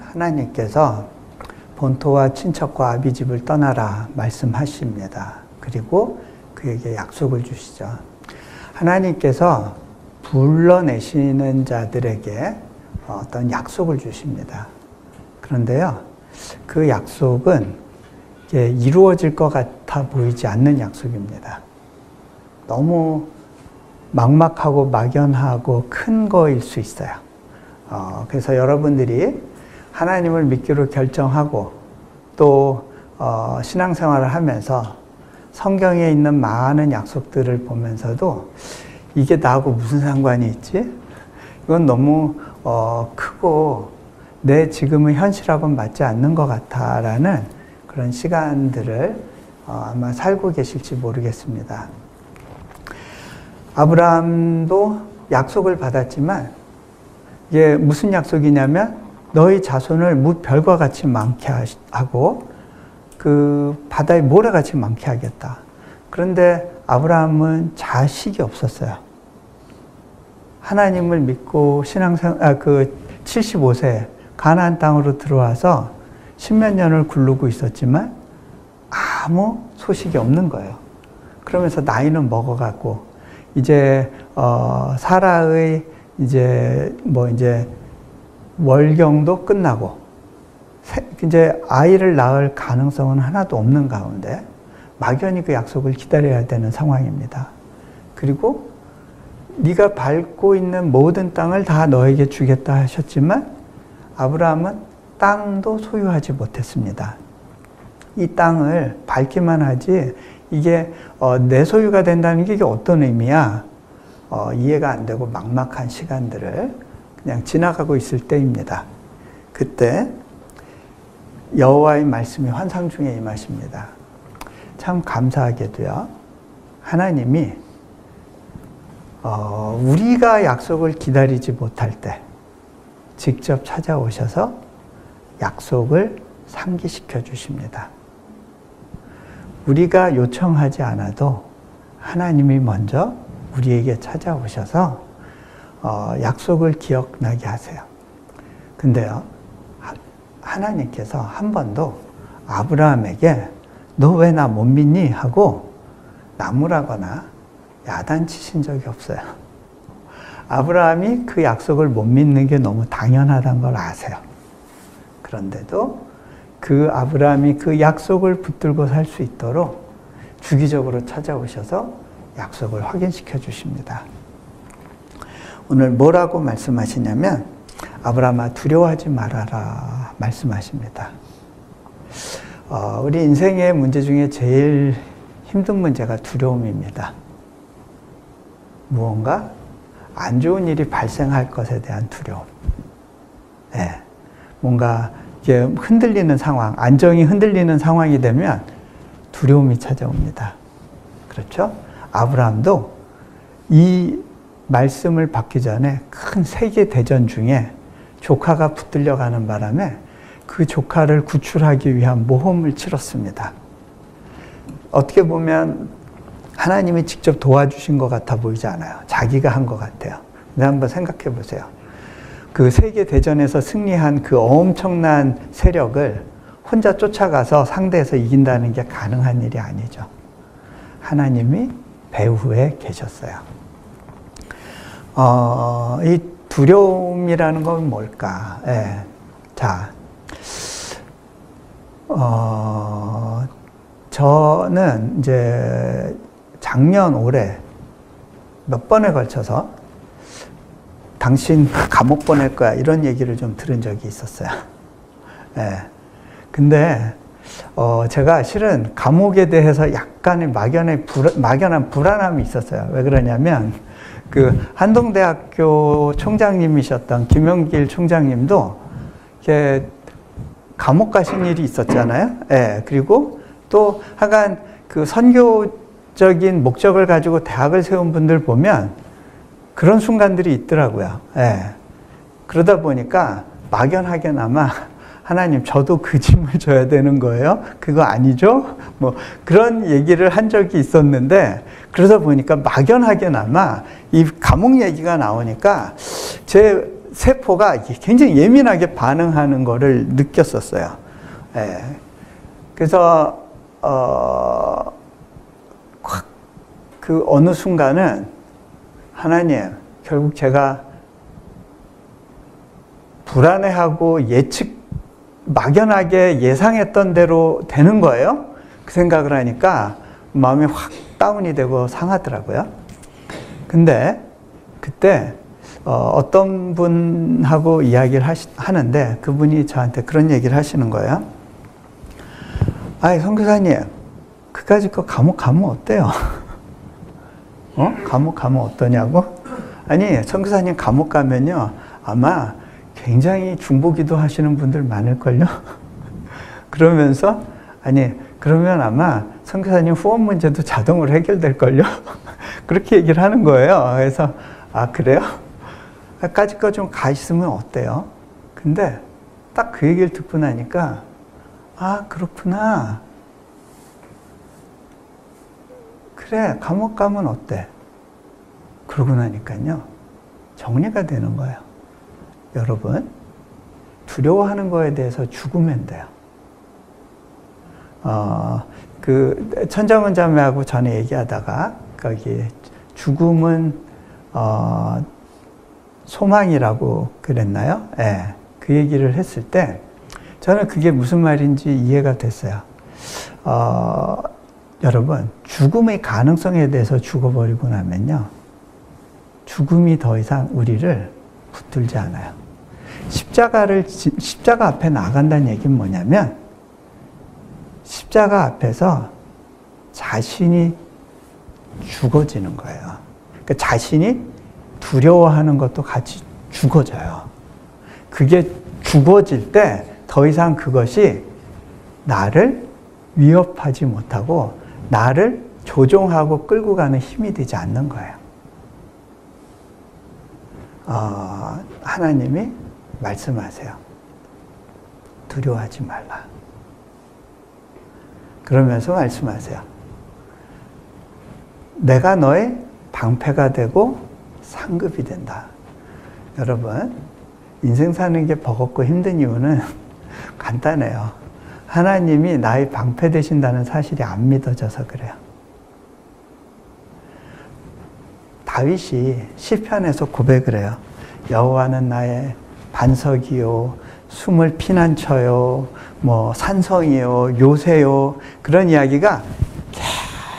하나님께서 본토와 친척과 아비집을 떠나라 말씀하십니다. 그리고 그에게 약속을 주시죠. 하나님께서 불러내시는 자들에게 어떤 약속을 주십니다. 그런데요, 그 약속은 이루어질 것 같아 보이지 않는 약속입니다. 너무 막막하고 막연하고 큰 거일 수 있어요. 그래서 여러분들이 하나님을 믿기로 결정하고 또 신앙생활을 하면서 성경에 있는 많은 약속들을 보면서도 이게 나하고 무슨 상관이 있지? 이건 너무 크고 내 지금의 현실하고는 맞지 않는 것 같아라는 그런 시간들을 아마 살고 계실지 모르겠습니다. 아브라함도 약속을 받았지만 이게 무슨 약속이냐면 너희 자손을 무별과 같이 많게 하고 그 바다의 모래같이 많게 하겠다. 그런데 아브라함은 자식이 없었어요. 하나님을 믿고 그 75세 가나안 땅으로 들어와서 십몇 년을 굴르고 있었지만 아무 소식이 없는 거예요. 그러면서 나이는 먹어가고 이제 사라의 이제 월경도 끝나고 이제 아이를 낳을 가능성은 하나도 없는 가운데 막연히 그 약속을 기다려야 되는 상황입니다. 그리고 네가 밟고 있는 모든 땅을 다 너에게 주겠다 하셨지만 아브라함은 땅도 소유하지 못했습니다. 이 땅을 밟기만 하지 이게 내 소유가 된다는 게 이게 어떤 의미야? 이해가 안 되고 막막한 시간들을 그냥 지나가고 있을 때입니다. 그때 여호와의 말씀이 환상 중에 임하십니다. 참 감사하게도요. 하나님이 우리가 약속을 기다리지 못할 때 직접 찾아오셔서 약속을 상기시켜 주십니다. 우리가 요청하지 않아도 하나님이 먼저 우리에게 찾아오셔서 약속을 기억나게 하세요. 근데요, 하나님께서 한 번도 아브라함에게 너 왜 나 못 믿니? 하고 나무라거나 야단치신 적이 없어요. 아브라함이 그 약속을 못 믿는 게 너무 당연하다는 걸 아세요. 그런데도 그 아브라함이 그 약속을 붙들고 살 수 있도록 주기적으로 찾아오셔서 약속을 확인시켜 주십니다. 오늘 뭐라고 말씀하시냐면 아브라함아 두려워하지 말아라 말씀하십니다. 우리 인생의 문제 중에 제일 힘든 문제가 두려움입니다. 무언가 안 좋은 일이 발생할 것에 대한 두려움. 네. 뭔가 이게 흔들리는 상황, 안정이 흔들리는 상황이 되면 두려움이 찾아옵니다. 그렇죠? 아브라함도 이 말씀을 받기 전에 큰 세계 대전 중에 조카가 붙들려 가는 바람에 그 조카를 구출하기 위한 모험을 치렀습니다. 어떻게 보면 하나님이 직접 도와주신 것 같아 보이지 않아요. 자기가 한 것 같아요. 근데 한번 생각해 보세요. 그 세계 대전에서 승리한 그 엄청난 세력을 혼자 쫓아가서 상대해서 이긴다는 게 가능한 일이 아니죠. 하나님이 배후에 계셨어요. 이 두려움이라는 건 뭘까? 예. 자, 저는 이제 작년 올해 몇 번에 걸쳐서 당신 감옥 보낼 거야 이런 얘기를 좀 들은 적이 있었어요. 예. 근데 제가 실은 감옥에 대해서 약간의 막연한 불안함이 있었어요. 왜 그러냐면 그 한동대학교 총장님이셨던 김영길 총장님도 이렇게 감옥 가신 일이 있었잖아요. 예. 그리고 또 하여간 그 선교적인 목적을 가지고 대학을 세운 분들 보면 그런 순간들이 있더라고요. 예. 그러다 보니까 막연하게나마 하나님 저도 그 짐을 져야 되는 거예요? 그거 아니죠? 뭐 그런 얘기를 한 적이 있었는데 그러다 보니까 막연하게나마 이 감옥 얘기가 나오니까 제 세포가 굉장히 예민하게 반응하는 거를 느꼈었어요. 예. 그래서 그 어느 순간은 하나님, 결국 제가 불안해하고 막연하게 예상했던 대로 되는 거예요. 그 생각을 하니까 마음이 확 다운이 되고 상하더라고요. 근데 그때 어떤 분하고 이야기를 하는데 그분이 저한테 그런 얘기를 하시는 거예요. 아이, 선교사님, 그까짓 거 감옥 가면 어때요? 감옥 가면 어떠냐고? 아니, 선교사님 감옥 가면요, 아마 굉장히 중보기도 하시는 분들 많을걸요? 그러면서, 아니, 그러면 아마 선교사님 후원 문제도 자동으로 해결될걸요? 그렇게 얘기를 하는 거예요. 그래서, 아, 그래요? 까짓 거 좀 가 있으면 어때요? 근데 딱 그 얘기를 듣고 나니까, 아, 그렇구나. 그래, 감옥 가면 어때? 그러고 나니까요, 정리가 되는 거예요. 여러분, 두려워하는 거에 대해서 죽으면 돼요. 그 천정은 자매하고 전에 얘기하다가 거기 죽음은 소망이라고 그랬나요? 예, 그 얘기를 했을 때 저는 그게 무슨 말인지 이해가 됐어요. 여러분, 죽음의 가능성에 대해서 죽어버리고 나면요, 죽음이 더 이상 우리를 붙들지 않아요. 십자가 앞에 나간다는 얘기는 뭐냐면, 십자가 앞에서 자신이 죽어지는 거예요. 그러니까 자신이 두려워하는 것도 같이 죽어져요. 그게 죽어질 때 더 이상 그것이 나를 위협하지 못하고 나를 조종하고 끌고 가는 힘이 되지 않는 거예요. 하나님이 말씀하세요. 두려워하지 말라. 그러면서 말씀하세요. 내가 너의 방패가 되고 상급이 된다. 여러분, 인생 사는 게 버겁고 힘든 이유는 간단해요. 하나님이 나의 방패 되신다는 사실이 안 믿어져서 그래요. 다윗이 시편에서 고백을 해요. 여호와는 나의 반석이요, 숨을 피난처요, 뭐 산성이요, 요새요, 그런 이야기가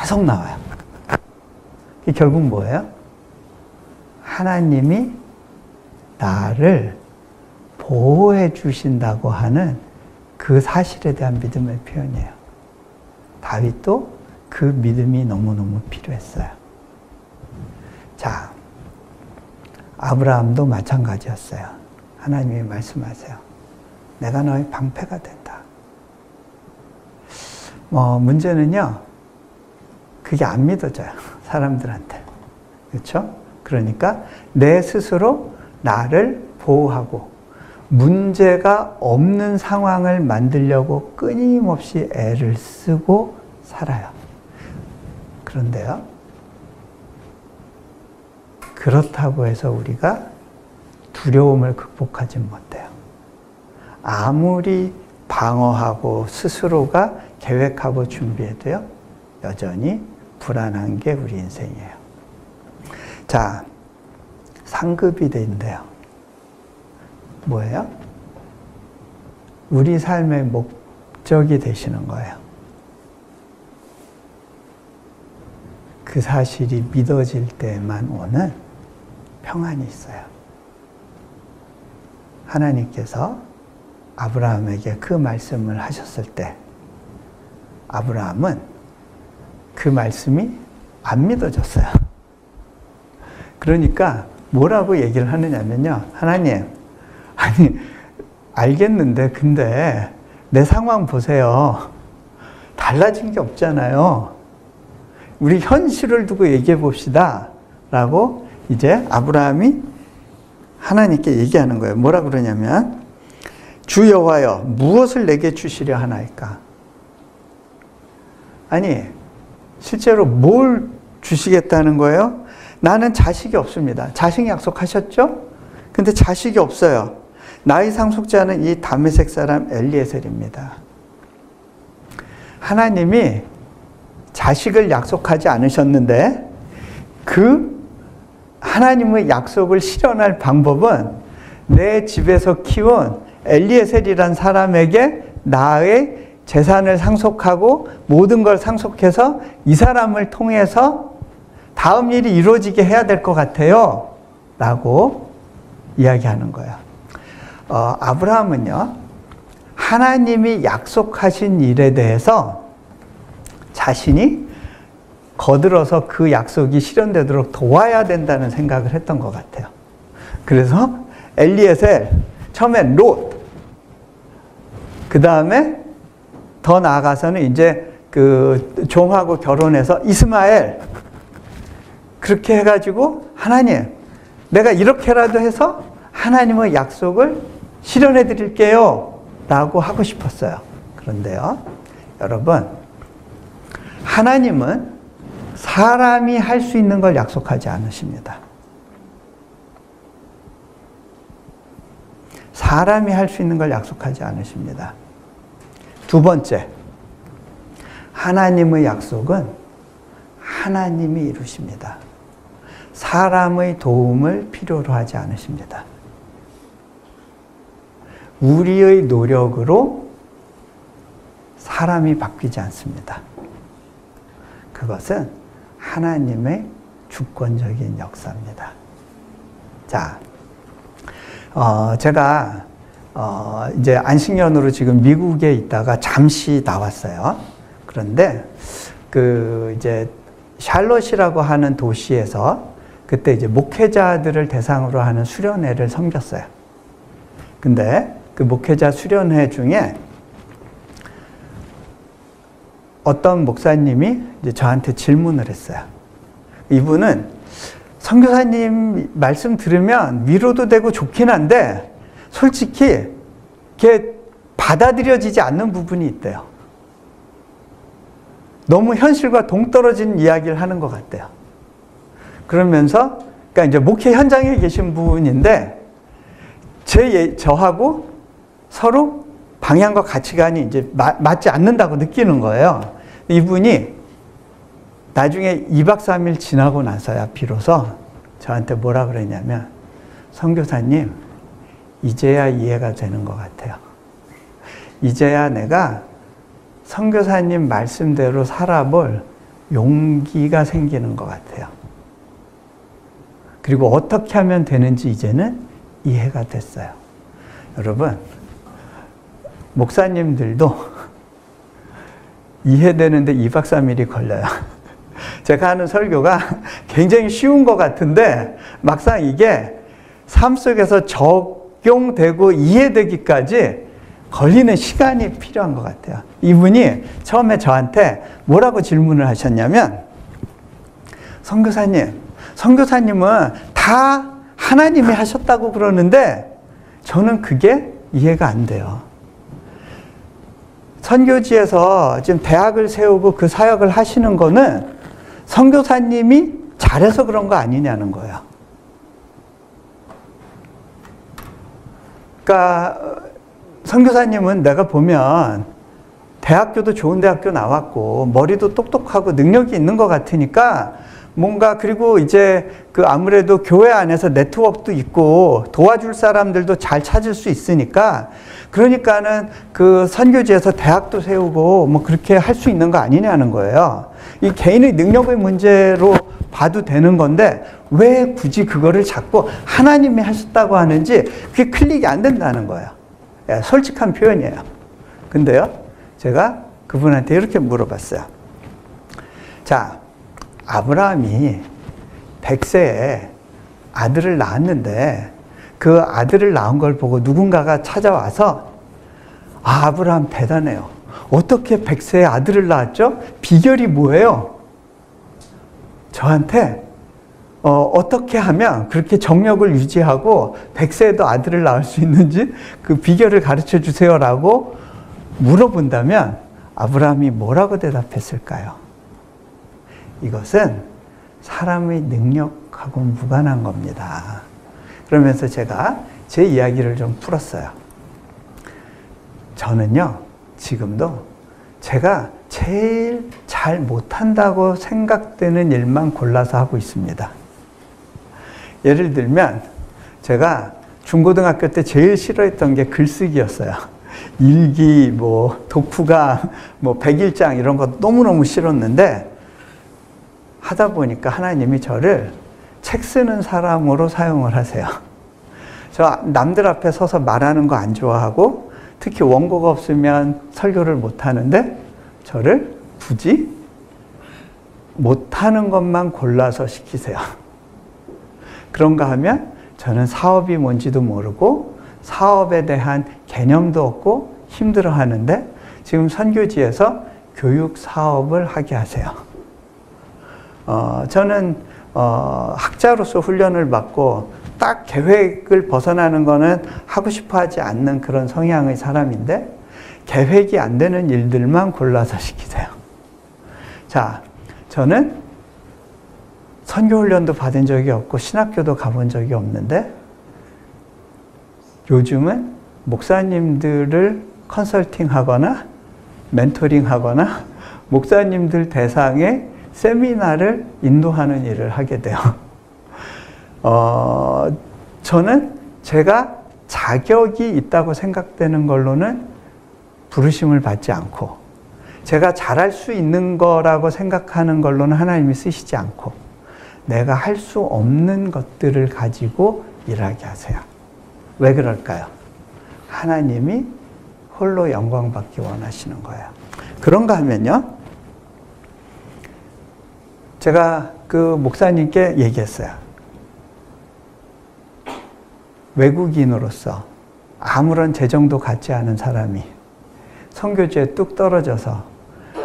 계속 나와요. 이게 결국 뭐예요? 하나님이 나를 보호해 주신다고 하는 그 사실에 대한 믿음의 표현이에요. 다윗도 그 믿음이 너무너무 필요했어요. 자, 아브라함도 마찬가지였어요. 하나님이 말씀하세요. 내가 너의 방패가 된다. 문제는요, 그게 안 믿어져요. 사람들한테. 그렇죠? 그러니까 내 스스로 나를 보호하고 문제가 없는 상황을 만들려고 끊임없이 애를 쓰고 살아요. 그런데요, 그렇다고 해서 우리가 두려움을 극복하지 못해요. 아무리 방어하고 스스로가 계획하고 준비해도요, 여전히 불안한 게 우리 인생이에요. 자, 상급이 된대요. 뭐예요? 우리 삶의 목적이 되시는 거예요. 그 사실이 믿어질 때만 오는 평안이 있어요. 하나님께서 아브라함에게 그 말씀을 하셨을 때 아브라함은 그 말씀이 안 믿어졌어요. 그러니까 뭐라고 얘기를 하느냐면요, 하나님, 아니, 알겠는데 근데 내 상황 보세요. 달라진 게 없잖아요. 우리 현실을 두고 얘기해 봅시다 라고 이제 아브라함이 하나님께 얘기하는 거예요. 뭐라 그러냐면, 주 여호와여, 무엇을 내게 주시려 하나이까? 아니, 실제로 뭘 주시겠다는 거예요? 나는 자식이 없습니다. 자식 약속하셨죠? 근데 자식이 없어요. 나의 상속자는 이 다메섹 사람 엘리에셀입니다. 하나님이 자식을 약속하지 않으셨는데 그 하나님의 약속을 실현할 방법은 내 집에서 키운 엘리에셀이란 사람에게 나의 재산을 상속하고 모든 걸 상속해서 이 사람을 통해서 다음 일이 이루어지게 해야 될 것 같아요 라고 이야기하는 거예요. 아브라함은요, 하나님이 약속하신 일에 대해서 자신이 거들어서 그 약속이 실현되도록 도와야 된다는 생각을 했던 것 같아요. 그래서 엘리에셀, 처음엔 롯, 그 다음에 더 나아가서는 이제 그 종하고 결혼해서 이스마엘, 그렇게 해가지고 하나님, 내가 이렇게라도 해서 하나님의 약속을 실현해 드릴게요 라고 하고 싶었어요. 그런데요, 여러분, 하나님은 사람이 할 수 있는 걸 약속하지 않으십니다. 사람이 할 수 있는 걸 약속하지 않으십니다. 두 번째, 하나님의 약속은 하나님이 이루십니다. 사람의 도움을 필요로 하지 않으십니다. 우리의 노력으로 사람이 바뀌지 않습니다. 그것은 하나님의 주권적인 역사입니다. 자, 제가 이제 안식년으로 지금 미국에 있다가 잠시 나왔어요. 그런데 그 이제 샬롯이라고 하는 도시에서 그때 이제 목회자들을 대상으로 하는 수련회를 섬겼어요. 근데 그 목회자 수련회 중에 어떤 목사님이 이제 저한테 질문을 했어요. 이분은 선교사님 말씀 들으면 위로도 되고 좋긴 한데 솔직히 그게 받아들여지지 않는 부분이 있대요. 너무 현실과 동떨어진 이야기를 하는 것 같대요. 그러면서 그러니까 이제 목회 현장에 계신 분인데 저하고 서로 방향과 가치관이 이제 맞지 않는다고 느끼는 거예요. 이분이 나중에 2박 3일 지나고 나서야 비로소 저한테 뭐라 그랬냐면, 선교사님, 이제야 이해가 되는 것 같아요. 이제야 내가 선교사님 말씀대로 살아볼 용기가 생기는 것 같아요. 그리고 어떻게 하면 되는지 이제는 이해가 됐어요. 여러분, 목사님들도 이해되는데 2박 3일이 걸려요. 제가 하는 설교가 굉장히 쉬운 것 같은데 막상 이게 삶 속에서 적용되고 이해되기까지 걸리는 시간이 필요한 것 같아요. 이분이 처음에 저한테 뭐라고 질문을 하셨냐면, 선교사님은 다 하나님이 하셨다고 그러는데 저는 그게 이해가 안 돼요. 선교지에서 지금 대학을 세우고 그 사역을 하시는 거는 선교사님이 잘해서 그런 거 아니냐는 거예요. 그러니까 선교사님은 내가 보면 대학교도 좋은 대학교 나왔고 머리도 똑똑하고 능력이 있는 것 같으니까 뭔가, 그리고 이제 그 아무래도 교회 안에서 네트워크도 있고 도와줄 사람들도 잘 찾을 수 있으니까, 그러니까는 그 선교지에서 대학도 세우고 뭐 그렇게 할 수 있는 거 아니냐는 거예요. 이 개인의 능력의 문제로 봐도 되는 건데 왜 굳이 그거를 자꾸 하나님이 하셨다고 하는지 그게 클릭이 안 된다는 거예요. 예, 솔직한 표현이에요. 근데요, 제가 그분한테 이렇게 물어봤어요. 자, 아브라함이 100세에 아들을 낳았는데 그 아들을 낳은 걸 보고 누군가가 찾아와서, 아, 아브라함 대단해요. 어떻게 100세에 아들을 낳았죠? 비결이 뭐예요? 저한테 어떻게 하면 그렇게 정력을 유지하고 100세에도 아들을 낳을 수 있는지 그 비결을 가르쳐 주세요라고 물어본다면 아브라함이 뭐라고 대답했을까요? 이것은 사람의 능력하고 무관한 겁니다. 그러면서 제가 제 이야기를 좀 풀었어요. 저는요, 지금도 제가 제일 잘 못한다고 생각되는 일만 골라서 하고 있습니다. 예를 들면 제가 중고등학교 때 제일 싫어했던 게 글쓰기였어요. 일기, 독후감, 백일장 이런 거 너무너무 싫었는데 하다 보니까 하나님이 저를 책 쓰는 사람으로 사용을 하세요. 저 남들 앞에 서서 말하는 거 안 좋아하고 특히 원고가 없으면 설교를 못 하는데 저를 굳이 못하는 것만 골라서 시키세요. 그런가 하면 저는 사업이 뭔지도 모르고 사업에 대한 개념도 없고 힘들어 하는데 지금 선교지에서 교육 사업을 하게 하세요. 저는 학자로서 훈련을 받고 딱 계획을 벗어나는 거는 하고 싶어 하지 않는 그런 성향의 사람인데 계획이 안 되는 일들만 골라서 시키세요. 자, 저는 선교훈련도 받은 적이 없고 신학교도 가본 적이 없는데 요즘은 목사님들을 컨설팅하거나 멘토링하거나 목사님들 대상의 세미나를 인도하는 일을 하게 돼요. 저는 제가 자격이 있다고 생각되는 걸로는 부르심을 받지 않고 제가 잘할 수 있는 거라고 생각하는 걸로는 하나님이 쓰시지 않고 내가 할 수 없는 것들을 가지고 일하게 하세요. 왜 그럴까요? 하나님이 홀로 영광 받기 원하시는 거예요. 그런가 하면요, 제가 그 목사님께 얘기했어요. 외국인으로서 아무런 재정도 갖지 않은 사람이 선교지에 뚝 떨어져서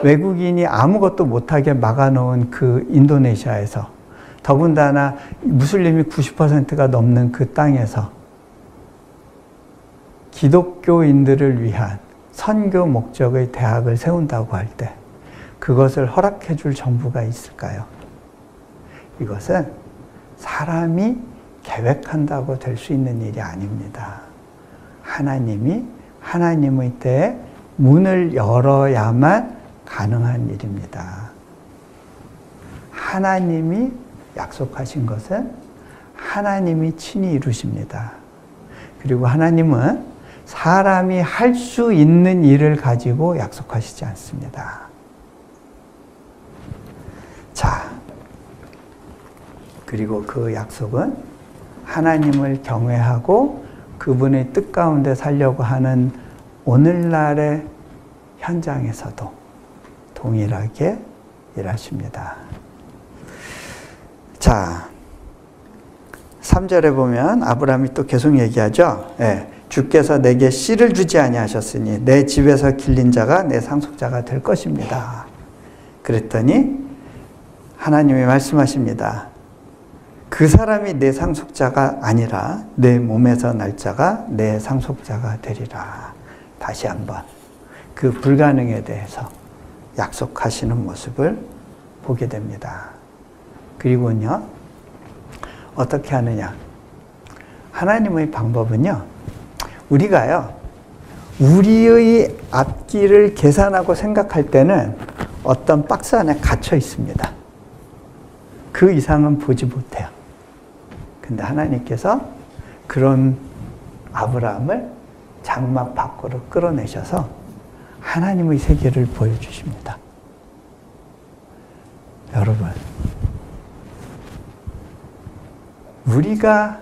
외국인이 아무것도 못하게 막아놓은 그 인도네시아에서 더군다나 무슬림이 90%가 넘는 그 땅에서 기독교인들을 위한 선교 목적의 대학을 세운다고 할 때 그것을 허락해 줄 정부가 있을까요? 이것은 사람이 계획한다고 될 수 있는 일이 아닙니다. 하나님이 하나님의 때에 문을 열어야만 가능한 일입니다. 하나님이 약속하신 것은 하나님이 친히 이루십니다. 그리고 하나님은 사람이 할 수 있는 일을 가지고 약속하시지 않습니다. 자, 그리고 그 약속은 하나님을 경외하고 그분의 뜻 가운데 살려고 하는 오늘날의 현장에서도 동일하게 일하십니다. 자, 3절에 보면 아브라함이 또 계속 얘기하죠. 네, 주께서 내게 씨를 주지 아니하셨으니 내 집에서 길린 자가 내 상속자가 될 것입니다. 그랬더니 하나님이 말씀하십니다. 그 사람이 내 상속자가 아니라 내 몸에서 날 자가 내 상속자가 되리라. 다시 한번 그 불가능에 대해서 약속하시는 모습을 보게 됩니다. 그리고는요, 어떻게 하느냐? 하나님의 방법은요, 우리가요, 우리의 앞길을 계산하고 생각할 때는 어떤 박스 안에 갇혀 있습니다. 그 이상은 보지 못해요. 근데 하나님께서 그런 아브라함을 장막 밖으로 끌어내셔서 하나님의 세계를 보여주십니다. 여러분, 우리가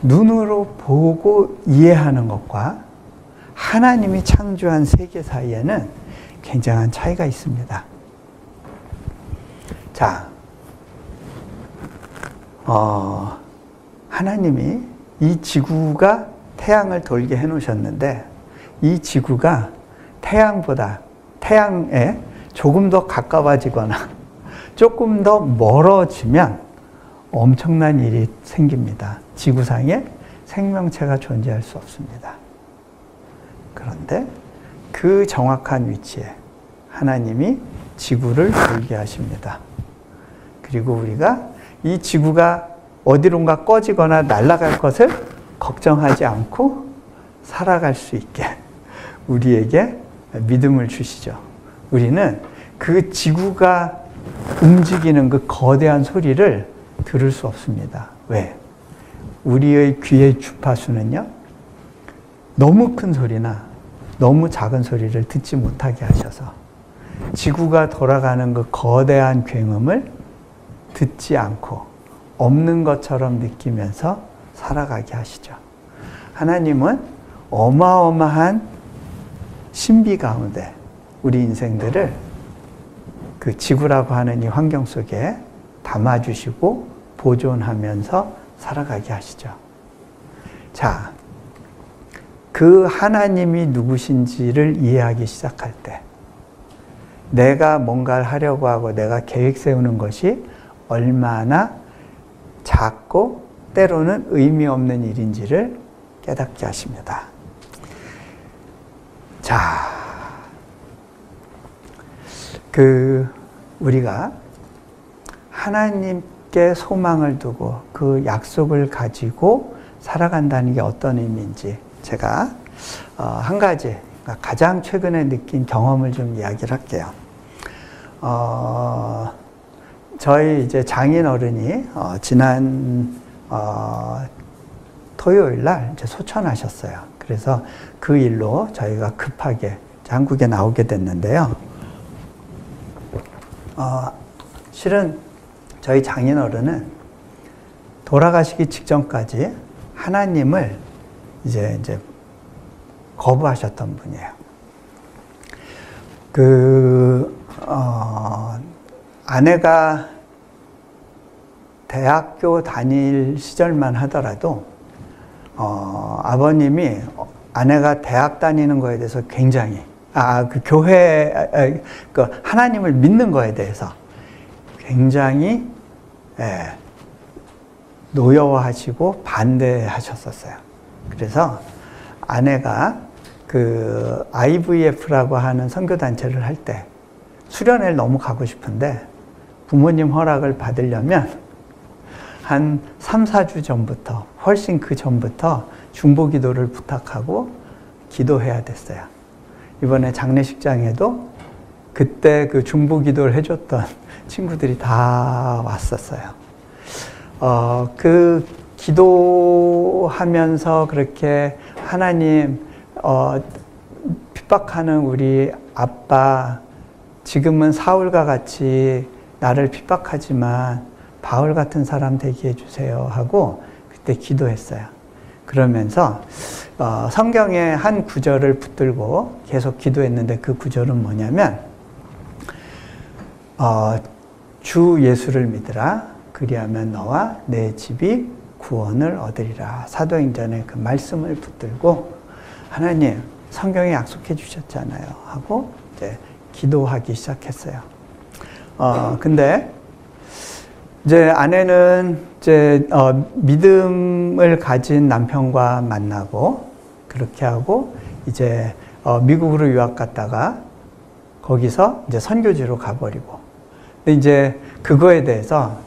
눈으로 보고 이해하는 것과 하나님이 창조한 세계 사이에는 굉장한 차이가 있습니다. 자, 하나님이 이 지구가 태양을 돌게 해놓으셨는데 이 지구가 태양에 조금 더 가까워지거나 조금 더 멀어지면 엄청난 일이 생깁니다. 지구상에 생명체가 존재할 수 없습니다. 그런데 그 정확한 위치에 하나님이 지구를 돌게 하십니다. 그리고 우리가 이 지구가 어디론가 꺼지거나 날아갈 것을 걱정하지 않고 살아갈 수 있게 우리에게 믿음을 주시죠. 우리는 그 지구가 움직이는 그 거대한 소리를 들을 수 없습니다. 왜? 우리의 귀의 주파수는요, 너무 큰 소리나 너무 작은 소리를 듣지 못하게 하셔서 지구가 돌아가는 그 거대한 굉음을 듣지 않고 없는 것처럼 느끼면서 살아가게 하시죠. 하나님은 어마어마한 신비 가운데 우리 인생들을 그 지구라고 하는 이 환경 속에 담아주시고 보존하면서 살아가게 하시죠. 자, 그 하나님이 누구신지를 이해하기 시작할 때 내가 뭔가를 하려고 하고 내가 계획 세우는 것이 얼마나 작고 때로는 의미 없는 일인지를 깨닫게 하십니다. 자, 우리가 하나님께 소망을 두고 그 약속을 가지고 살아간다는 게 어떤 의미인지 제가 한 가지, 가장 최근에 느낀 경험을 좀 이야기를 할게요. 저희 이제 장인 어른이 지난 토요일 날 이제 소천하셨어요. 그래서 그 일로 저희가 급하게 한국에 나오게 됐는데요. 실은 저희 장인 어른은 돌아가시기 직전까지 하나님을 이제 거부하셨던 분이에요. 아내가 대학교 다닐 시절만 하더라도 아버님이 아내가 대학 다니는 거에 대해서 굉장히 그 교회 그 하나님을 믿는 거에 대해서 굉장히 노여워하시고 반대하셨었어요. 그래서 아내가 그 IVF라고 하는 선교단체를 할 때 수련회를 너무 가고 싶은데 부모님 허락을 받으려면 한 3, 4주 전부터 훨씬 그 전부터 중보기도를 부탁하고 기도해야 됐어요. 이번에 장례식장에도 그때 그 중보기도를 해줬던 친구들이 다 왔었어요. 그 기도하면서 그렇게 하나님 핍박하는 우리 아빠 지금은 사울과 같이 나를 핍박하지만 바울 같은 사람 되게 해주세요 하고 그때 기도했어요. 그러면서 성경의 한 구절을 붙들고 계속 기도했는데 그 구절은 뭐냐면 주 예수를 믿으라 그리하면 너와 내 집이 구원을 얻으리라. 사도행전의 그 말씀을 붙들고 하나님 성경에 약속해 주셨잖아요 하고 이제 기도하기 시작했어요. 근데 이제 아내는 이제 믿음을 가진 남편과 만나고 그렇게 하고 이제 미국으로 유학 갔다가 거기서 이제 선교지로 가버리고. 근데 이제 그거에 대해서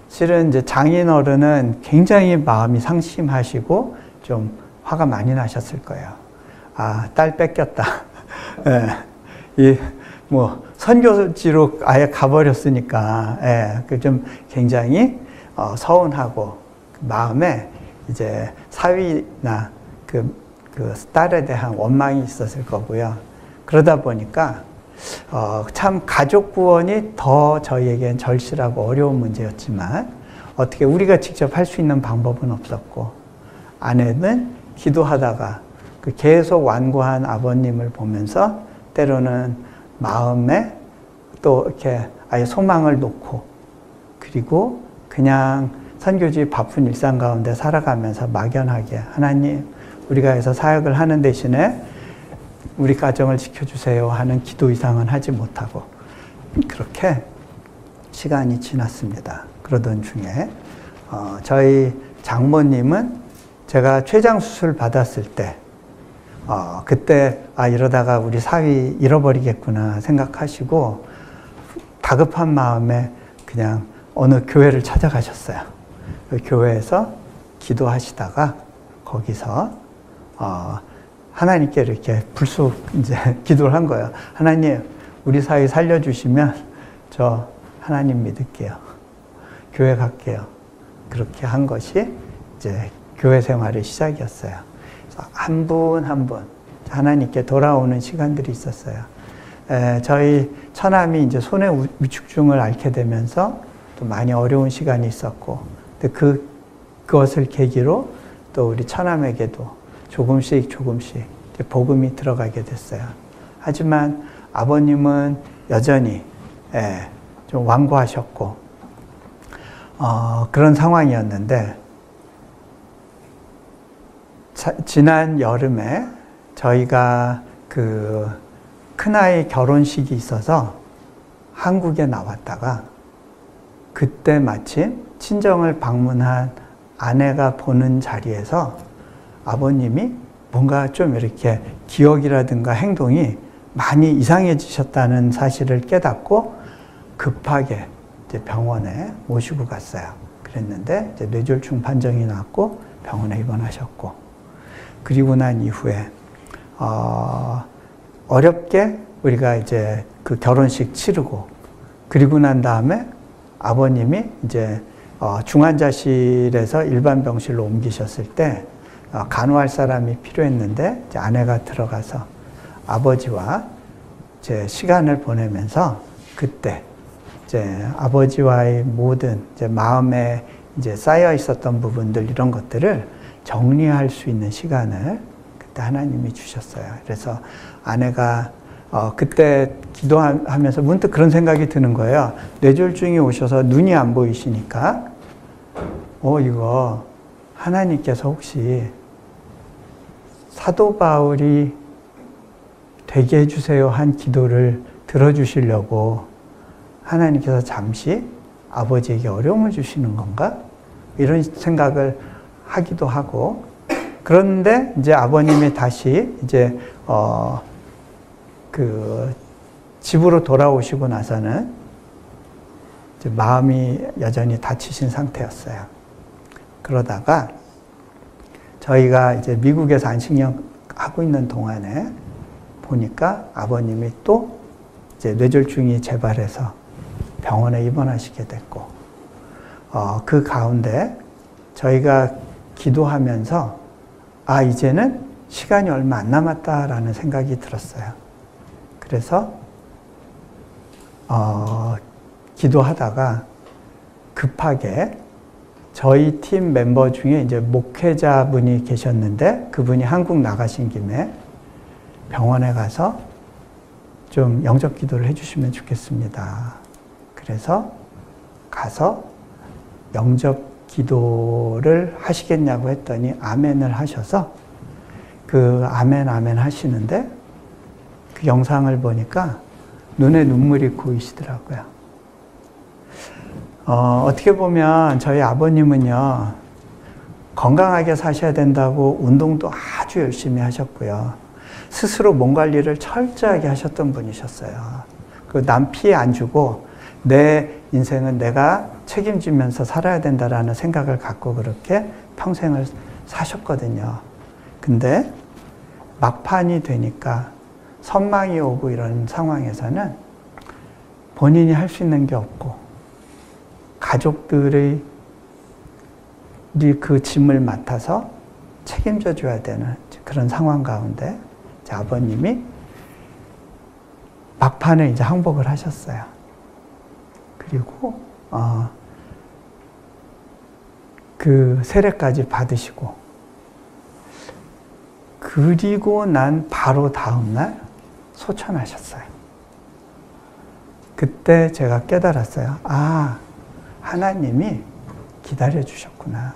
실은 이제 장인 어른은 굉장히 마음이 상심하시고 좀 화가 많이 나셨을 거예요. 아, 딸 뺏겼다. 예, 선교지로 아예 가버렸으니까, 그 좀 굉장히 서운하고 마음에 이제 사위나 그 딸에 대한 원망이 있었을 거고요. 그러다 보니까 참 가족 구원이 더 저희에겐 절실하고 어려운 문제였지만 어떻게 우리가 직접 할 수 있는 방법은 없었고 아내는 기도하다가 그 계속 완고한 아버님을 보면서 때로는 마음에 또 이렇게 아예 소망을 놓고 그리고 그냥 선교지 바쁜 일상 가운데 살아가면서 막연하게 하나님 우리가 해서 사역을 하는 대신에 우리 가정을 지켜주세요 하는 기도 이상은 하지 못하고 그렇게 시간이 지났습니다. 그러던 중에 저희 장모님은 제가 췌장 수술 받았을 때 그때 이러다가 우리 사위 잃어버리겠구나 생각하시고 다급한 마음에 그냥 어느 교회를 찾아가셨어요. 그 교회에서 기도하시다가 거기서 하나님께 이렇게 불쑥 이제 기도를 한 거예요. 하나님, 우리 사이 살려주시면 저 하나님 믿을게요. 교회 갈게요. 그렇게 한 것이 이제 교회 생활의 시작이었어요. 한 분 한 분 하나님께 돌아오는 시간들이 있었어요. 저희 처남이 이제 손의 위축증을 앓게 되면서 또 많이 어려운 시간이 있었고, 그것을 계기로 또 우리 처남에게도 조금씩 복음이 들어가게 됐어요. 하지만 아버님은 여전히 좀 완고하셨고, 그런 상황이었는데, 지난 여름에 저희가 그 큰아이 결혼식이 있어서 한국에 나왔다가 그때 마침 친정을 방문한 아내가 보는 자리에서 아버님이 뭔가 좀 이렇게 기억이라든가 행동이 많이 이상해지셨다는 사실을 깨닫고 급하게 이제 병원에 모시고 갔어요. 그랬는데 이제 뇌졸중 판정이 났고 병원에 입원하셨고, 그리고 난 이후에 어렵게 우리가 이제 그 결혼식 치르고, 그리고 난 다음에 아버님이 이제 중환자실에서 일반 병실로 옮기셨을 때 간호할 사람이 필요했는데 이제 아내가 들어가서 아버지와 이제 시간을 보내면서 그때 이제 아버지와의 모든 이제 마음에 이제 쌓여 있었던 부분들, 이런 것들을 정리할 수 있는 시간을 그때 하나님이 주셨어요. 그래서 아내가 그때 기도하면서 문득 그런 생각이 드는 거예요. 뇌졸중이 오셔서 눈이 안 보이시니까 이거 하나님께서 혹시 사도 바울이 되게 해주세요 한 기도를 들어주시려고 하나님께서 잠시 아버지에게 어려움을 주시는 건가? 이런 생각을 하기도 하고, 그런데 이제 아버님이 다시 이제 그 집으로 돌아오시고 나서는 이제 마음이 여전히 다치신 상태였어요. 그러다가 저희가 이제 미국에서 안식년 하고 있는 동안에 보니까 아버님이 또 이제 뇌졸중이 재발해서 병원에 입원하시게 됐고, 그 가운데 저희가 기도하면서 이제는 시간이 얼마 안 남았다라는 생각이 들었어요. 그래서 기도하다가 급하게 저희 팀 멤버 중에 이제 목회자분이 계셨는데, 그분이 한국 나가신 김에 병원에 가서 좀 영접 기도를 해주시면 좋겠습니다. 그래서 가서 영접 기도를 하시겠냐고 했더니 아멘을 하셔서 그 아멘 하시는데 그 영상을 보니까 눈에 눈물이 고이시더라고요. 어떻게 보면 저희 아버님은요, 건강하게 사셔야 된다고 운동도 아주 열심히 하셨고요. 스스로 몸 관리를 철저하게 하셨던 분이셨어요. 남 피해 안 주고 내 인생은 내가 책임지면서 살아야 된다라는 생각을 갖고 그렇게 평생을 사셨거든요. 근데 막판이 되니까 선망이 오고 이런 상황에서는 본인이 할 수 있는 게 없고 가족들의 그 짐을 맡아서 책임져 줘야 되는 그런 상황 가운데 아버님이 막판에 이제 항복을 하셨어요. 그리고 그 세례까지 받으시고, 그리고 난 바로 다음날 소천하셨어요. 그때 제가 깨달았어요. 하나님이 기다려주셨구나.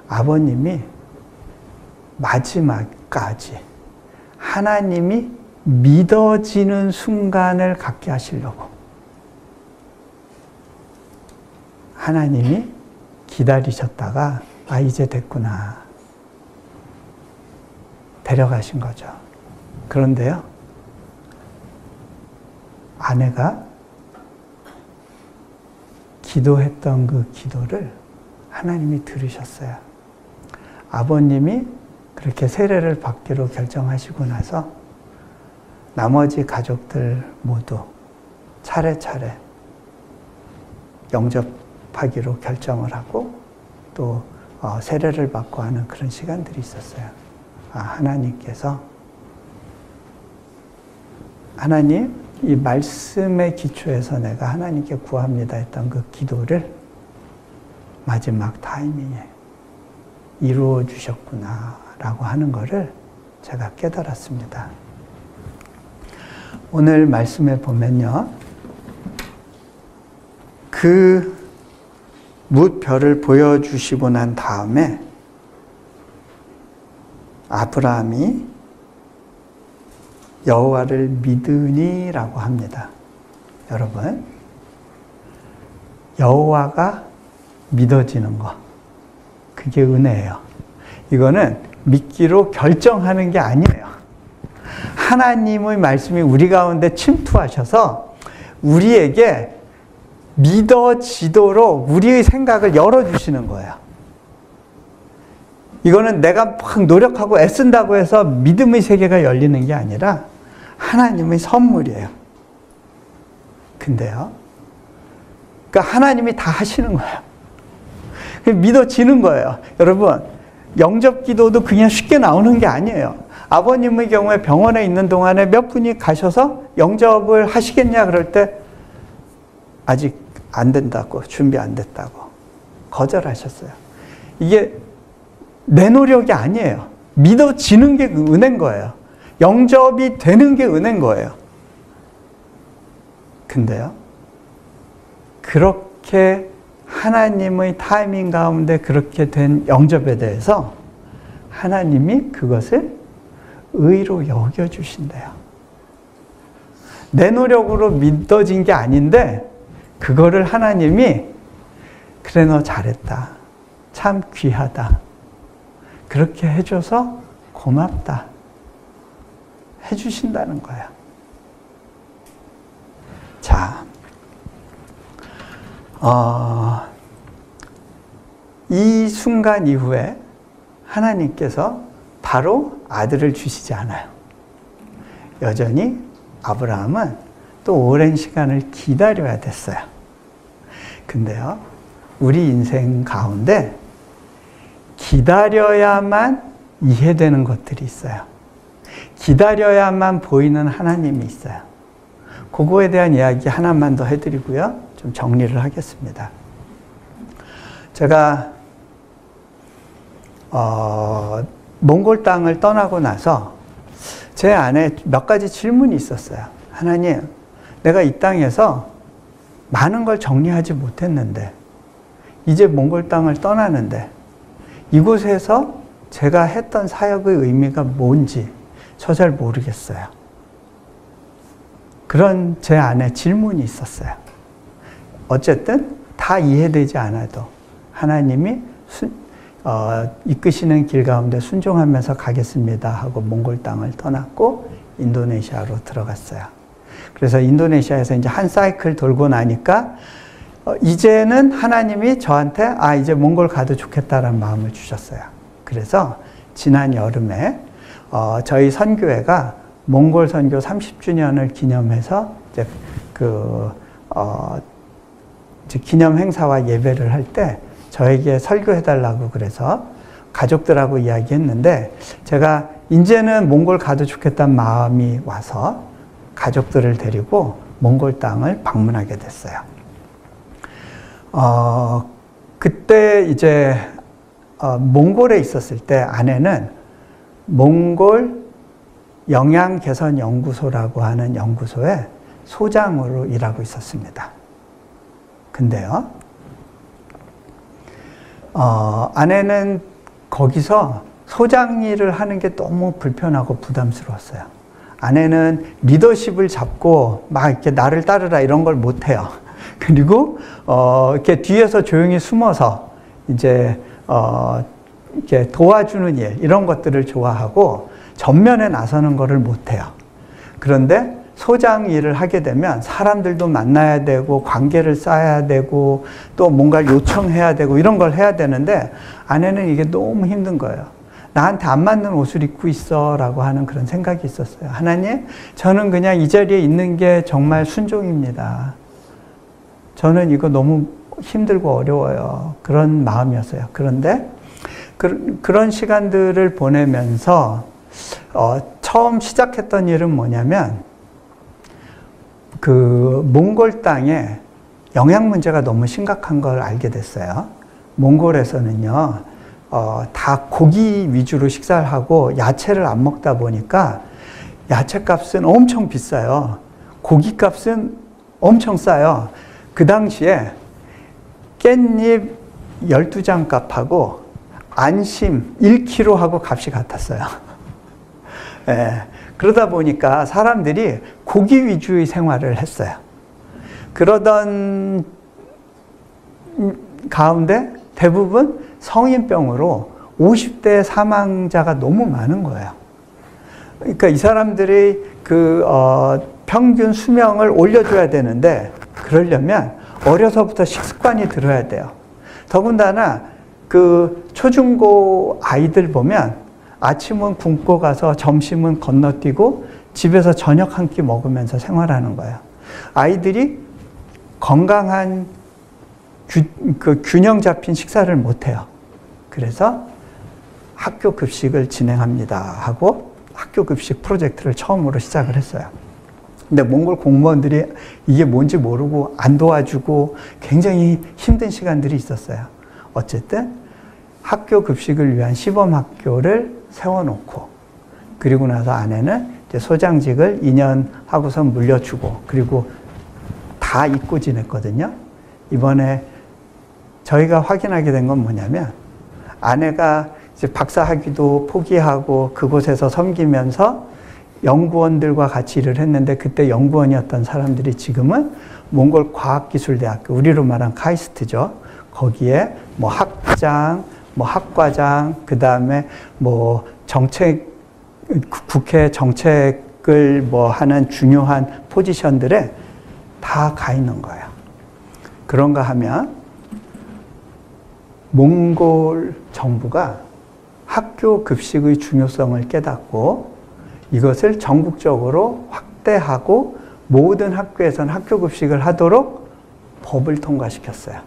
아버님이 마지막까지 하나님이 믿어지는 순간을 갖게 하시려고 하나님이 기다리셨다가 이제 됐구나. 데려가신 거죠. 그런데요, 아내가 기도했던 그 기도를 하나님이 들으셨어요. 아버님이 그렇게 세례를 받기로 결정하시고 나서 나머지 가족들 모두 차례차례 영접하기로 결정을 하고 또 세례를 받고 하는 그런 시간들이 있었어요. 하나님께서 하나님, 이 말씀의 기초에서 내가 하나님께 구합니다 했던 그 기도를 마지막 타이밍에 이루어 주셨구나 라고 하는 것을 제가 깨달았습니다. 오늘 말씀에 보면요, 그 뭇별을 보여주시고 난 다음에 아브라함이 여호와를 믿으니라고 합니다. 여러분, 여호와가 믿어지는 거, 그게 은혜예요. 이거는 믿기로 결정하는 게 아니에요. 하나님의 말씀이 우리 가운데 침투하셔서 우리에게 믿어지도록 우리의 생각을 열어주시는 거예요. 이거는 내가 막 노력하고 애쓴다고 해서 믿음의 세계가 열리는 게 아니라 하나님의 선물이에요. 근데요, 그러니까 하나님이 다 하시는 거예요. 믿어지는 거예요. 여러분, 영접 기도도 그냥 쉽게 나오는 게 아니에요. 아버님의 경우에 병원에 있는 동안에 몇 분이 가셔서 영접을 하시겠냐 그럴 때 아직 안 된다고, 준비 안 됐다고 거절하셨어요. 이게 내 노력이 아니에요. 믿어지는 게 은혜인 거예요. 영접이 되는 게 은혜인 거예요. 근데요, 그렇게 하나님의 타이밍 가운데 그렇게 된 영접에 대해서 하나님이 그것을 의로 여겨주신대요. 내 노력으로 믿어진 게 아닌데 그거를 하나님이 그래, 너 잘했다, 참 귀하다, 그렇게 해줘서 고맙다 해주신다는 거예요. 자, 이 순간 이후에 하나님께서 바로 아들을 주시지 않아요. 여전히 아브라함은 또 오랜 시간을 기다려야 됐어요. 근데요, 우리 인생 가운데 기다려야만 이해되는 것들이 있어요. 기다려야만 보이는 하나님이 있어요. 그거에 대한 이야기 하나만 더 해드리고요, 좀 정리를 하겠습니다. 제가 몽골 땅을 떠나고 나서 제 안에 몇 가지 질문이 있었어요. 하나님, 내가 이 땅에서 많은 걸 정리하지 못했는데 이제 몽골 땅을 떠나는데 이곳에서 제가 했던 사역의 의미가 뭔지 저 잘 모르겠어요. 그런 제 안에 질문이 있었어요. 어쨌든 다 이해되지 않아도 하나님이 이끄시는 길 가운데 순종하면서 가겠습니다 하고 몽골 땅을 떠났고 인도네시아로 들어갔어요. 그래서 인도네시아에서 이제 한 사이클 돌고 나니까 이제는 하나님이 저한테 이제 몽골 가도 좋겠다라는 마음을 주셨어요. 그래서 지난 여름에 저희 선교회가 몽골 선교 30주년을 기념해서 이제 기념 행사와 예배를 할 때 저에게 설교해달라고 그래서 가족들하고 이야기했는데, 제가 이제는 몽골 가도 좋겠다는 마음이 와서 가족들을 데리고 몽골 땅을 방문하게 됐어요. 그때 이제 몽골에 있었을 때 아내는 몽골 영양개선연구소라고 하는 연구소에 소장으로 일하고 있었습니다. 근데요, 아내는 거기서 소장 일을 하는 게 너무 불편하고 부담스러웠어요. 아내는 리더십을 잡고 막 이렇게 나를 따르라 이런 걸 못해요. 그리고 이렇게 뒤에서 조용히 숨어서 이제 이렇게 도와주는 일 이런 것들을 좋아하고 전면에 나서는 거를 못해요. 그런데 소장 일을 하게 되면 사람들도 만나야 되고 관계를 쌓아야 되고 또 뭔가를 요청해야 되고 이런 걸 해야 되는데 아내는 이게 너무 힘든 거예요. 나한테 안 맞는 옷을 입고 있어 라고 하는 그런 생각이 있었어요. 하나님, 저는 그냥 이 자리에 있는 게 정말 순종입니다. 저는 이거 너무 힘들고 어려워요. 그런 마음이었어요. 그런데 그런 시간들을 보내면서 처음 시작했던 일은 뭐냐면 그 몽골 땅에 영양 문제가 너무 심각한 걸 알게 됐어요. 몽골에서는요, 다 고기 위주로 식사를 하고 야채를 안 먹다 보니까 야채 값은 엄청 비싸요. 고기 값은 엄청 싸요. 그 당시에 깻잎 12장 값하고 안심 1kg하고 값이 같았어요. 예, 그러다 보니까 사람들이 고기 위주의 생활을 했어요. 그러던 가운데 대부분 성인병으로 50대 사망자가 너무 많은 거예요. 그러니까 이 사람들이 평균 수명을 올려줘야 되는데 그러려면 어려서부터 식습관이 들어야 돼요. 더군다나 초중고 아이들 보면 아침은 굶고 가서 점심은 건너뛰고 집에서 저녁 한 끼 먹으면서 생활하는 거예요. 아이들이 건강한 균형 잡힌 식사를 못 해요. 그래서 학교 급식을 진행합니다 하고 학교 급식 프로젝트를 처음으로 시작을 했어요. 근데 몽골 공무원들이 이게 뭔지 모르고 안 도와주고 굉장히 힘든 시간들이 있었어요. 어쨌든 학교 급식을 위한 시범 학교를 세워놓고 그리고 나서 아내는 이제 소장직을 2년 하고선 물려주고 그리고 다 잊고 지냈거든요. 이번에 저희가 확인하게 된 건 뭐냐면 아내가 이제 박사학위도 포기하고 그곳에서 섬기면서 연구원들과 같이 일을 했는데 그때 연구원이었던 사람들이 지금은 몽골 과학기술대학교, 우리로 말한 카이스트죠. 거기에 뭐 학장, 뭐 학과장, 그 다음에 뭐 국회 정책을 뭐 하는 중요한 포지션들에 다 가 있는 거예요. 그런가 하면 몽골 정부가 학교 급식의 중요성을 깨닫고 이것을 전국적으로 확대하고 모든 학교에서는 학교 급식을 하도록 법을 통과시켰어요.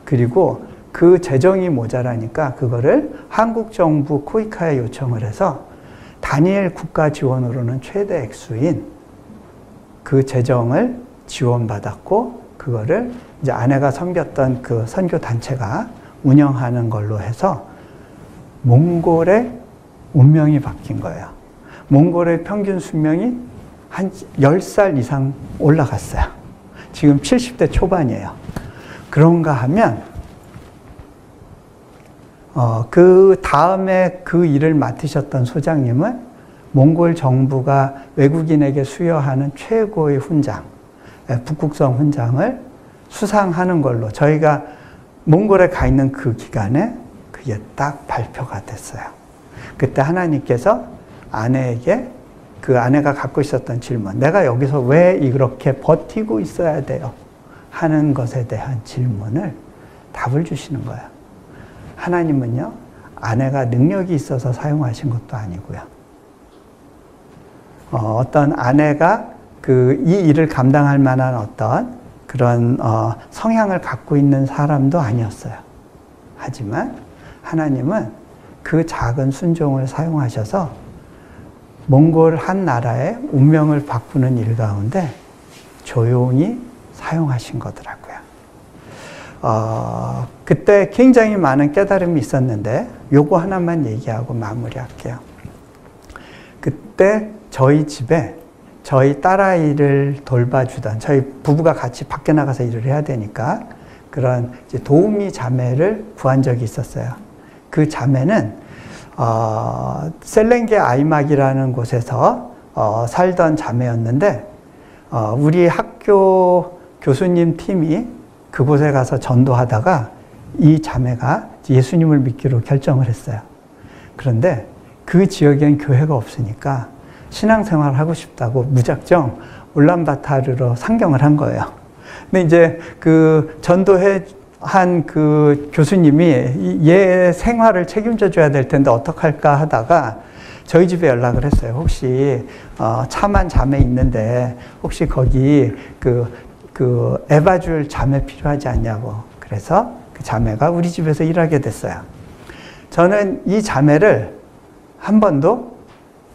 그리고 그 재정이 모자라니까 그거를 한국 정부 코이카에 요청을 해서 단일 국가 지원으로는 최대 액수인 그 재정을 지원받았고 그거를 이제 아내가 섬겼던 그 선교 단체가 운영하는 걸로 해서 몽골의 운명이 바뀐 거예요. 몽골의 평균 수명이 한 10살 이상 올라갔어요. 지금 70대 초반이에요. 그런가 하면 그 다음에 그 일을 맡으셨던 소장님은 몽골 정부가 외국인에게 수여하는 최고의 훈장, 북극성 훈장을 수상하는 걸로 저희가 몽골에 가 있는 그 기간에 그게 딱 발표가 됐어요. 그때 하나님께서 아내에게 그 아내가 갖고 있었던 질문, 내가 여기서 왜 이렇게 버티고 있어야 돼요? 하는 것에 대한 질문을 답을 주시는 거예요. 하나님은요, 아내가 능력이 있어서 사용하신 것도 아니고요. 어떤 아내가 이 일을 감당할 만한 어떤 그런 성향을 갖고 있는 사람도 아니었어요. 하지만 하나님은 그 작은 순종을 사용하셔서 몽골 한 나라의 운명을 바꾸는 일 가운데 조용히 사용하신 거더라고요. 그때 굉장히 많은 깨달음이 있었는데 요거 하나만 얘기하고 마무리할게요. 그때 저희 집에 저희 딸아이를 돌봐주던 저희 부부가 같이 밖에 나가서 일을 해야 되니까 그런 이제 도우미 자매를 구한 적이 있었어요. 그 자매는 셀렌게 아이막이라는 곳에서 살던 자매였는데 우리 학교 교수님 팀이 그곳에 가서 전도하다가 이 자매가 예수님을 믿기로 결정을 했어요. 그런데 그 지역엔 교회가 없으니까 신앙생활을 하고 싶다고 무작정 울란바타르로 상경을 한 거예요. 근데 이제 그 전도회 한 그 교수님이 얘 생활을 책임져 줘야 될 텐데 어떡할까 하다가 저희 집에 연락을 했어요. 혹시 참한 자매 있는데 혹시 거기 그 에바줄 자매 필요하지 않냐고. 그래서 그 자매가 우리 집에서 일하게 됐어요. 저는 이 자매를 한 번도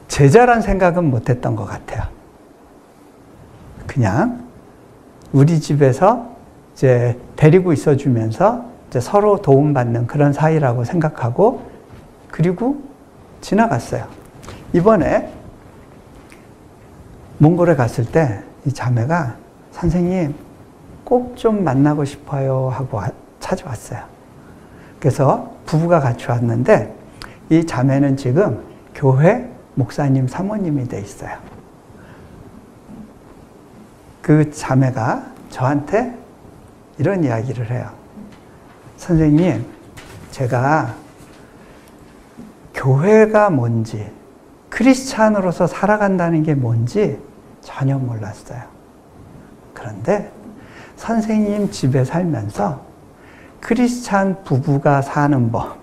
제자란 생각은 못 했던 것 같아요. 그냥 우리 집에서 이제 데리고 있어주면서 이제 서로 도움받는 그런 사이라고 생각하고 그리고 지나갔어요. 이번에 몽골에 갔을 때 이 자매가 선생님 꼭 좀 만나고 싶어요 하고 찾아왔어요. 그래서 부부가 같이 왔는데 이 자매는 지금 교회 목사님 사모님이 돼 있어요. 그 자매가 저한테 이런 이야기를 해요. 선생님, 제가 교회가 뭔지, 크리스찬으로서 살아간다는 게 뭔지 전혀 몰랐어요. 그런데 선생님 집에 살면서 크리스찬 부부가 사는 법,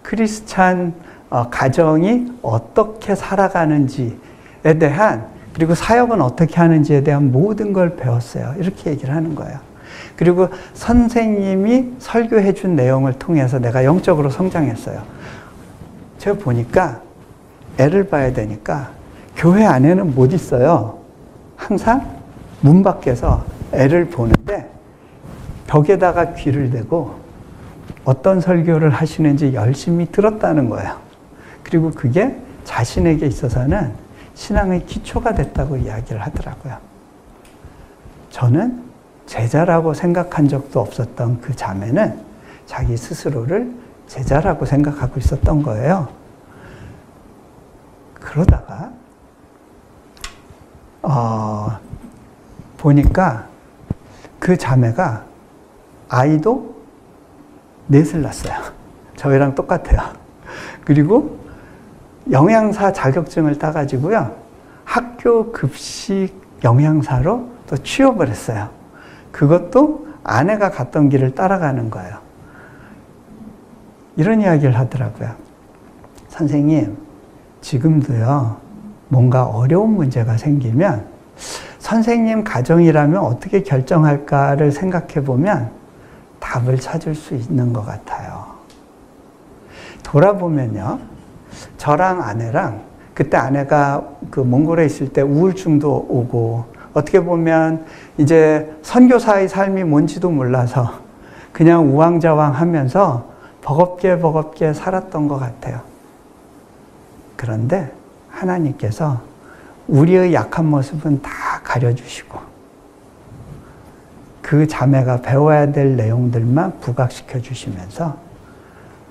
크리스찬 가정이 어떻게 살아가는지에 대한, 그리고 사역은 어떻게 하는지에 대한 모든 걸 배웠어요. 이렇게 얘기를 하는 거예요. 그리고 선생님이 설교해 준 내용을 통해서 내가 영적으로 성장했어요. 제가 보니까 애를 봐야 되니까 교회 안에는 못 있어요. 항상 문 밖에서 애를 보는데 벽에다가 귀를 대고 어떤 설교를 하시는지 열심히 들었다는 거예요. 그리고 그게 자신에게 있어서는 신앙의 기초가 됐다고 이야기를 하더라고요. 저는 제자라고 생각한 적도 없었던 그 자매는 자기 스스로를 제자라고 생각하고 있었던 거예요. 그러다가 보니까 그 자매가 아이도 넷을 낳았어요. 저희랑 똑같아요. 그리고 영양사 자격증을 따가지고요. 학교 급식 영양사로 또 취업을 했어요. 그것도 아내가 갔던 길을 따라가는 거예요. 이런 이야기를 하더라고요. 선생님, 지금도요, 뭔가 어려운 문제가 생기면 선생님 가정이라면 어떻게 결정할까를 생각해 보면 답을 찾을 수 있는 것 같아요. 돌아보면요, 저랑 아내랑 그때 아내가 그 몽골에 있을 때 우울증도 오고 어떻게 보면 이제 선교사의 삶이 뭔지도 몰라서 그냥 우왕좌왕 하면서 버겁게 살았던 것 같아요. 그런데 하나님께서 우리의 약한 모습은 다 가려주시고 그 자매가 배워야 될 내용들만 부각시켜 주시면서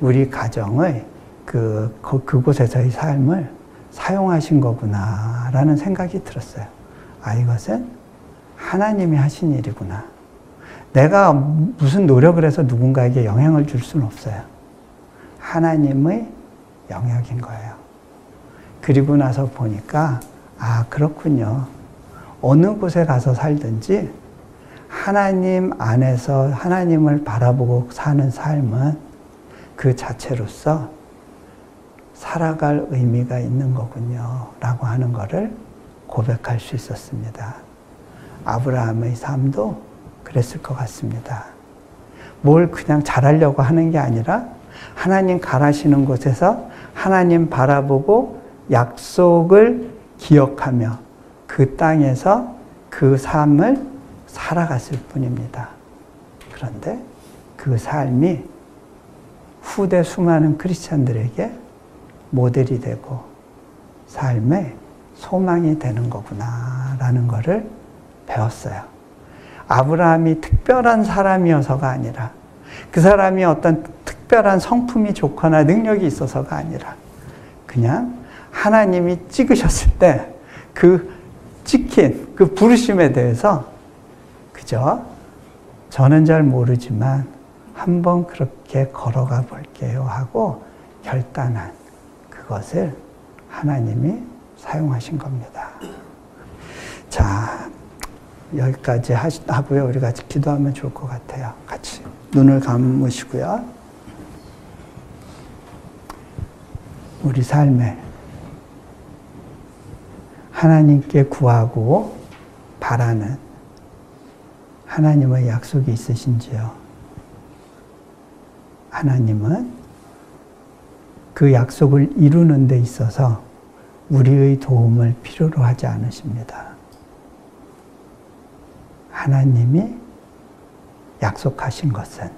우리 가정의 그곳에서의 삶을 사용하신 거구나라는 생각이 들었어요. 아, 이것은 하나님이 하신 일이구나. 내가 무슨 노력을 해서 누군가에게 영향을 줄 수는 없어요. 하나님의 영역인 거예요. 그리고 나서 보니까 아, 그렇군요. 어느 곳에 가서 살든지 하나님 안에서 하나님을 바라보고 사는 삶은 그 자체로서 살아갈 의미가 있는 거군요. 라고 하는 것을 고백할 수 있었습니다. 아브라함의 삶도 그랬을 것 같습니다. 뭘 그냥 잘하려고 하는 게 아니라 하나님 가라시는 곳에서 하나님 바라보고 약속을 기억하며 그 땅에서 그 삶을 살아갔을 뿐입니다. 그런데 그 삶이 후대 수많은 크리스찬들에게 모델이 되고 삶의 소망이 되는 거구나라는 것을 배웠어요. 아브라함이 특별한 사람이어서가 아니라 그 사람이 어떤 특별한 성품이 좋거나 능력이 있어서가 아니라 그냥 하나님이 찍으셨을 때 그 찍힌 그 부르심에 대해서 그저 저는 잘 모르지만 한번 그렇게 걸어가 볼게요 하고 결단한 그것을 하나님이 사용하신 겁니다. 자, 여기까지 하고요. 우리 같이 기도하면 좋을 것 같아요. 같이 눈을 감으시고요. 우리 삶에 하나님께 구하고 바라는 하나님의 약속이 있으신지요? 하나님은 그 약속을 이루는 데 있어서 우리의 도움을 필요로 하지 않으십니다. 하나님이 약속하신 것은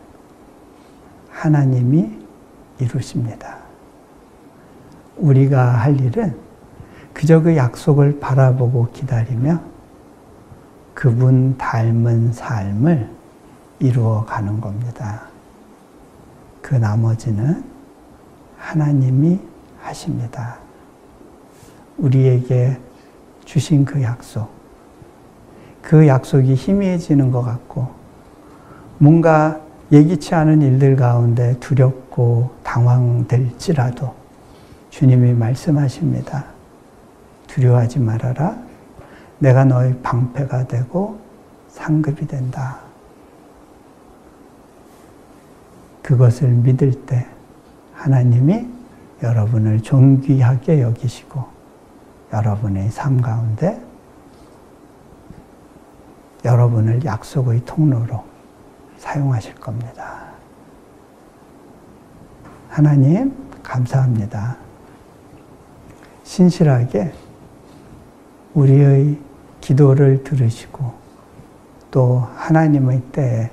하나님이 이루십니다. 우리가 할 일은 그저 그 약속을 바라보고 기다리며 그분 닮은 삶을 이루어 가는 겁니다. 그 나머지는 하나님이 하십니다. 우리에게 주신 그 약속이 희미해지는 것 같고 뭔가 예기치 않은 일들 가운데 두렵고 당황될지라도 주님이 말씀하십니다. 두려워하지 말아라. 내가 너의 방패가 되고 상급이 된다. 그것을 믿을 때 하나님이 여러분을 존귀하게 여기시고 여러분의 삶 가운데 여러분을 약속의 통로로 사용하실 겁니다. 하나님, 감사합니다. 신실하게 우리의 기도를 들으시고 또 하나님의 때에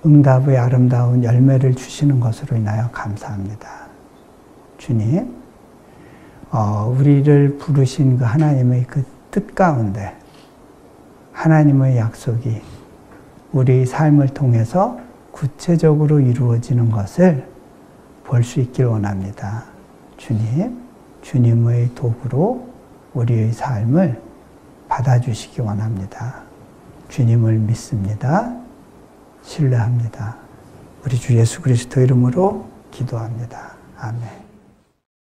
응답의 아름다운 열매를 주시는 것으로 인하여 감사합니다. 주님, 우리를 부르신 그 하나님의 그 뜻 가운데 하나님의 약속이 우리 삶을 통해서 구체적으로 이루어지는 것을 볼 수 있길 원합니다. 주님, 주님의 도구로 우리의 삶을 받아주시기 원합니다. 주님을 믿습니다. 신뢰합니다. 우리 주 예수 그리스도 이름으로 기도합니다. 아멘.